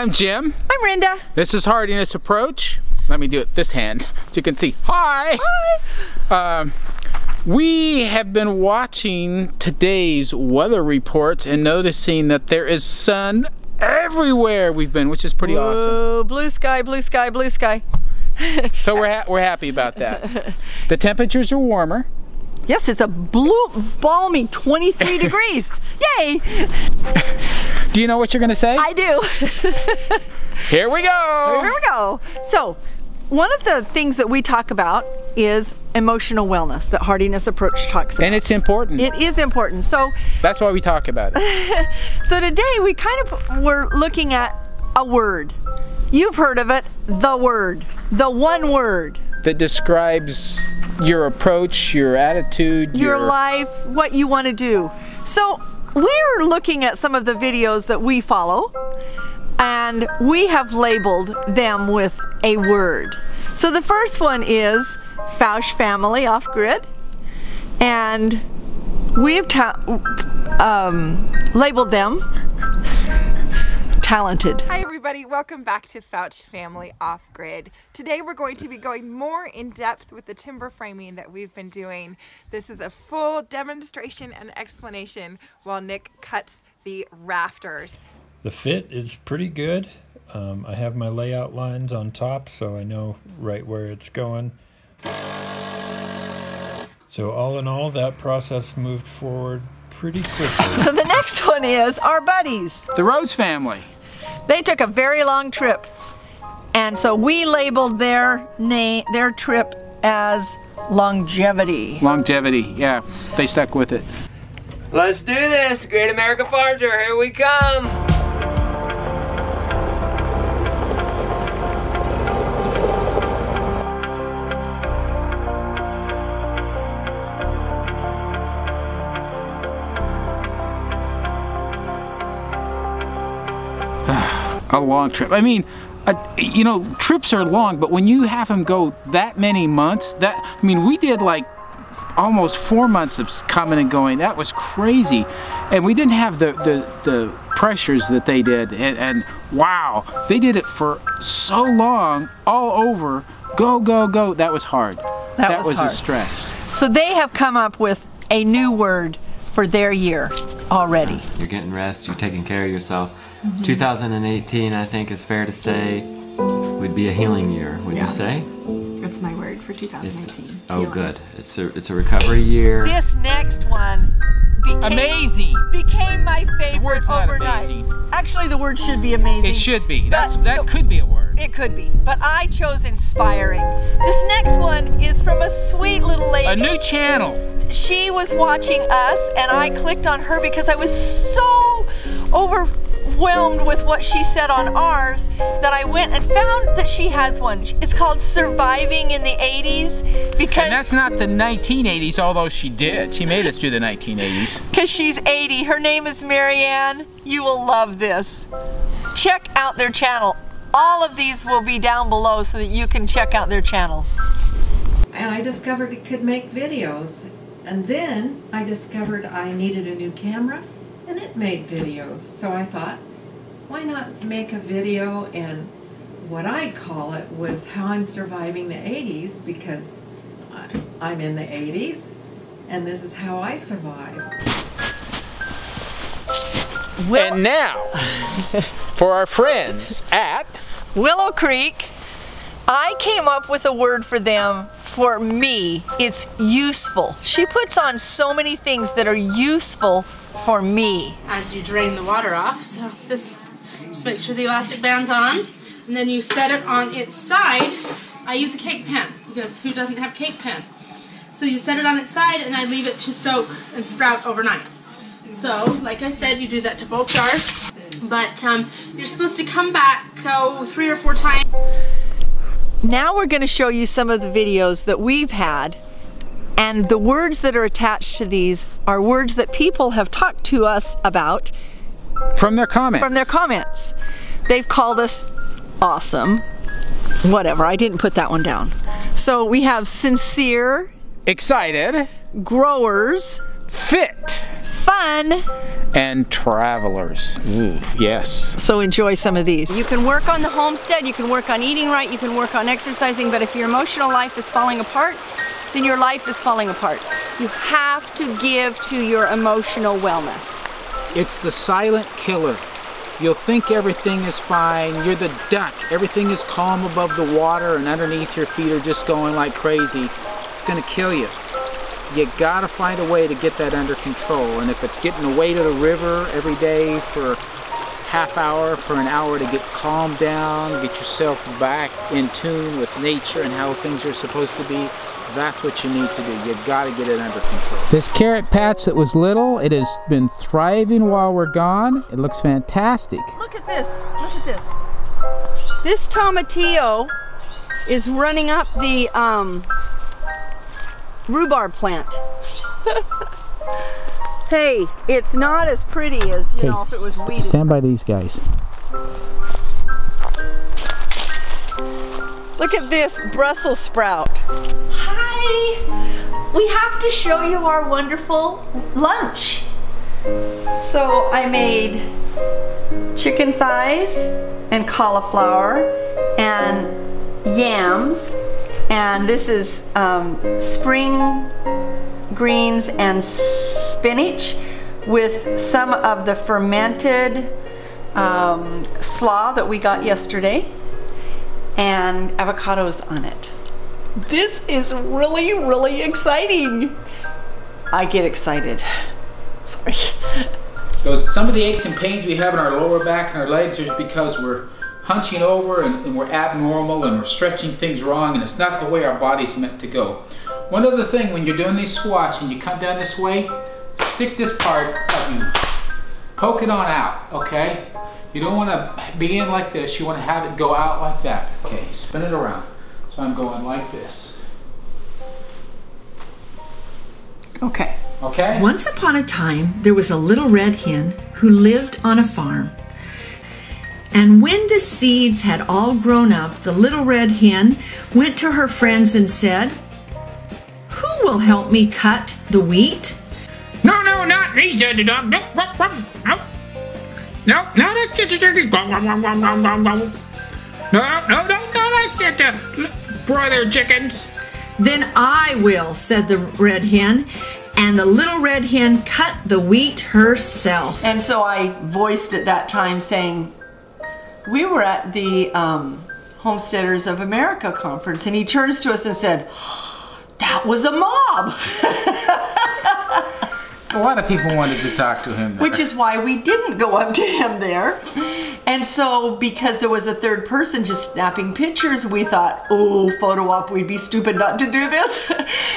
I'm Jim. I'm Rhenda. This is Heartiness Approach. Let me do it this hand so you can see. Hi! Hi! We have been watching today's weather reports and noticing that there is sun everywhere we've been, which is pretty awesome. Oh, blue sky, blue sky, blue sky. So we're happy about that. The temperatures are warmer. Yes, it's a balmy 23 degrees. Yay! Do you know what you're going to say? I do. Here we go. Here we go. So, one of the things that we talk about is emotional wellness that Heartiness Approach talks about. And it's important. It is important. So that's why we talk about it. So today we kind of were looking at a word. You've heard of it, the word. The one word. That describes your approach, your attitude, your life, what you want to do. So we're looking at some of the videos that we follow, and we have labeled them with a word. So the first one is Fausch Family Off Grid, and we have labeled them talented. Hi everybody, welcome back to Fausch Family Off Grid. Today we're going to be going more in depth with the timber framing that we've been doing. This is a full demonstration and explanation while Nick cuts the rafters. The fit is pretty good. I have my layout lines on top so I know right where it's going. So all in all, that process moved forward pretty quickly. So the next one is our buddies. The Rhodes family. They took a very long trip, and so we labeled their trip as longevity. Longevity, yeah, they stuck with it. Let's do this, Great American Farm Tour, here we come. A long trip. I mean, you know, trips are long, but when you have them go that many months, I mean, we did like almost 4 months of coming and going. That was crazy. And we didn't have the pressures that they did. And wow, they did it for so long, all over, go, go, go. That was hard. That was hard. A stress. So they have come up with a new word for their year already. You're getting rest, you're taking care of yourself. 2018, I think, is fair to say, would be a healing year, would you say? That's my word for 2018. Oh, good. It's a recovery year. This next one became my favorite overnight. Amazing. Actually, the word should be amazing. It should be. That could be a word. It could be. But I chose inspiring. This next one is from a sweet little lady. A new channel. She was watching us, and I clicked on her because I was so overwhelmed with what she said on ours that I went and found that she has one. It's called Surviving in the 80s. Because, and that's not the 1980s, although she did. She made it through the 1980s. Because she's 80. Her name is Marianne. You will love this. Check out their channel. All of these will be down below so that you can check out their channels. And I discovered it could make videos. And then I discovered I needed a new camera, and it made videos. So I thought, why not make a video? And what I'd call it was How I'm Surviving the 80s, because I'm in the 80s, and this is how I survive. And now, for our friends at Willow Creek, I came up with a word for them. For me, it's useful. She puts on so many things that are useful for me. As you drain the water off, so this, just make sure the elastic band's on, and then you set it on its side. I use a cake pan, because who doesn't have cake pan? So you set it on its side, and I leave it to soak and sprout overnight. So, like I said, you do that to both jars, but you're supposed to come back 3 or 4 times. Now we're going to show you some of the videos that we've had, and the words that are attached to these are words that people have talked to us about. From their comments. From their comments. They've called us awesome. Whatever, I didn't put that one down. So we have sincere. Excited. Growers. Fit. fun, and travelers. Ooh, yes. so enjoy some of these. You can work on the homestead, you can work on eating right, you can work on exercising, but if your emotional life is falling apart, then your life is falling apart. You have to give to your emotional wellness. It's the silent killer. You'll think everything is fine. You're the duck. Everything is calm above the water, and underneath your feet are just going like crazy. It's gonna kill you. You gotta find a way to get that under control. And if it's getting away to the river every day for half hour, for an hour to get calmed down, get yourself back in tune with nature and how things are supposed to be, that's what you need to do. You gotta get it under control. This carrot patch that was little, it has been thriving while we're gone. It looks fantastic. Look at this, look at this. This tomatillo is running up the rhubarb plant. Hey, it's not as pretty as, you know, if it was weeded. Stand by these guys. Look at this Brussels sprout. Hi! We have to show you our wonderful lunch. So I made chicken thighs and cauliflower and yams, and this is spring greens and spinach with some of the fermented slaw that we got yesterday, and avocados on it. This is really, really exciting. I get excited. Sorry. Some of the aches and pains we have in our lower back and our legs are because we're hunching over and we're abnormal and we're stretching things wrong, and it's not the way our body's meant to go. One other thing, when you're doing these squats and you come down this way, stick this part of you, poke it on out, okay? You don't want to begin like this, you want to have it go out like that. Okay, spin it around. So I'm going like this. Okay. Okay? Once upon a time, there was a little red hen who lived on a farm. And when the seeds had all grown up, the little red hen went to her friends and said, "Who will help me cut the wheat?" No, no, not me, said the dog. No, no, no. No, that's it. No, that's it. Brother chickens. "Then I will," said the red hen. And the little red hen cut the wheat herself. And so I voiced at that time saying, we were at the Homesteaders of America conference, and he turns to us and said, "That was a mob." A lot of people wanted to talk to him there. Which is why we didn't go up to him there. And so, because there was a third person just snapping pictures, we thought, oh, photo op, we'd be stupid not to do this.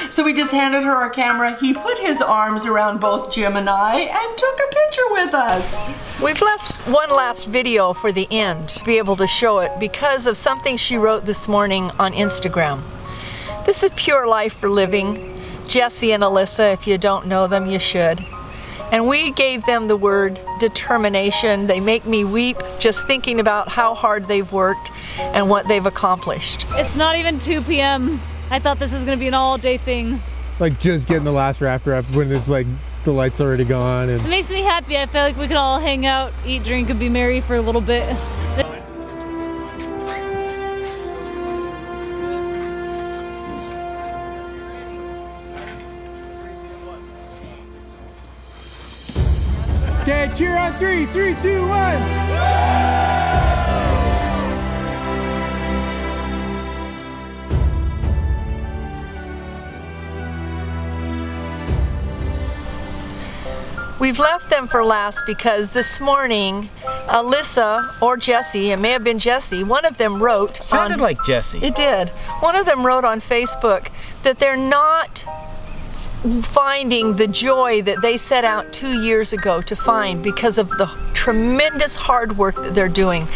So we just handed her our camera. He put his arms around both Jim and I and took a picture with us. We've left one last video for the end to be able to show it because of something she wrote this morning on Instagram. This is Pure Life for Living. Jesse and Alyssa, if you don't know them, you should. And we gave them the word determination. They make me weep just thinking about how hard they've worked and what they've accomplished. It's not even 2 p.m. I thought this was gonna be an all-day thing. Like just getting the last rafter up when it's like the light's already gone. And it makes me happy. I feel like we could all hang out, eat, drink, and be merry for a little bit. Okay, cheer on 3, 3, 2, 1. We've left them for last because this morning, Alyssa or Jesse, it may have been Jesse, one of them wrote. Sounded like Jesse. It did. One of them wrote on Facebook that they're not finding the joy that they set out 2 years ago to find because of the tremendous hard work that they're doing.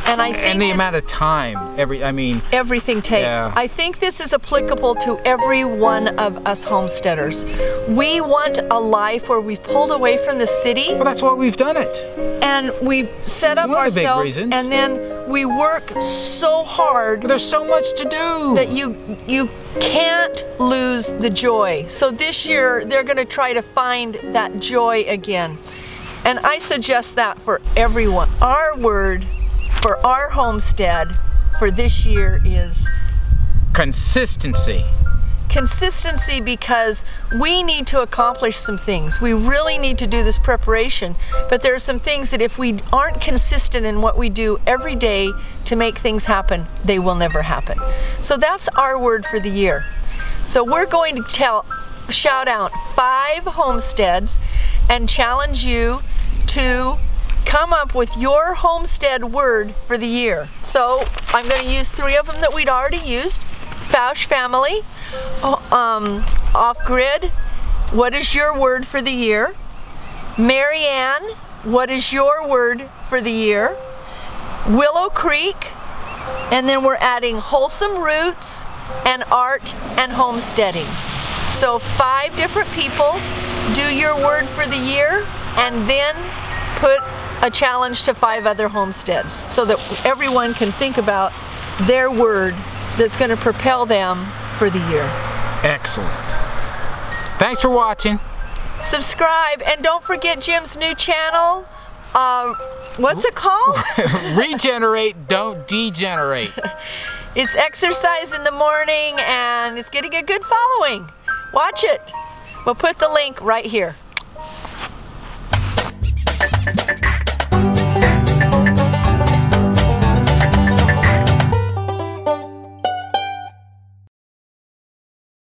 And I think and the amount of time everything takes. Yeah. I think this is applicable to every one of us homesteaders. We want a life where we've pulled away from the city. Well, that's why we've done it. And we set That's up one of the big ourselves, reasons. and then we work so hard. There's so much to do that you can't lose the joy. So this year they're going to try to find that joy again. And I suggest that for everyone. Our word for our homestead for this year is consistency. Consistency, because we need to accomplish some things. We really need to do this preparation, but there are some things that if we aren't consistent in what we do every day to make things happen, they will never happen. So that's our word for the year. So we're going to shout out 5 homesteads and challenge you to come up with your homestead word for the year. So I'm going to use 3 of them that we'd already used. Fausch family, off-grid, what is your word for the year? Marianne, what is your word for the year? Willow Creek, and then we're adding wholesome roots and art and homesteading. So 5 different people, do your word for the year, and then put a challenge to 5 other homesteads so that everyone can think about their word that's going to propel them for the year. Excellent. Thanks for watching. Subscribe, and don't forget Jim's new channel. What's it called? Regenerate, don't degenerate. It's exercise in the morning, and it's getting a good following. Watch it. We'll put the link right here.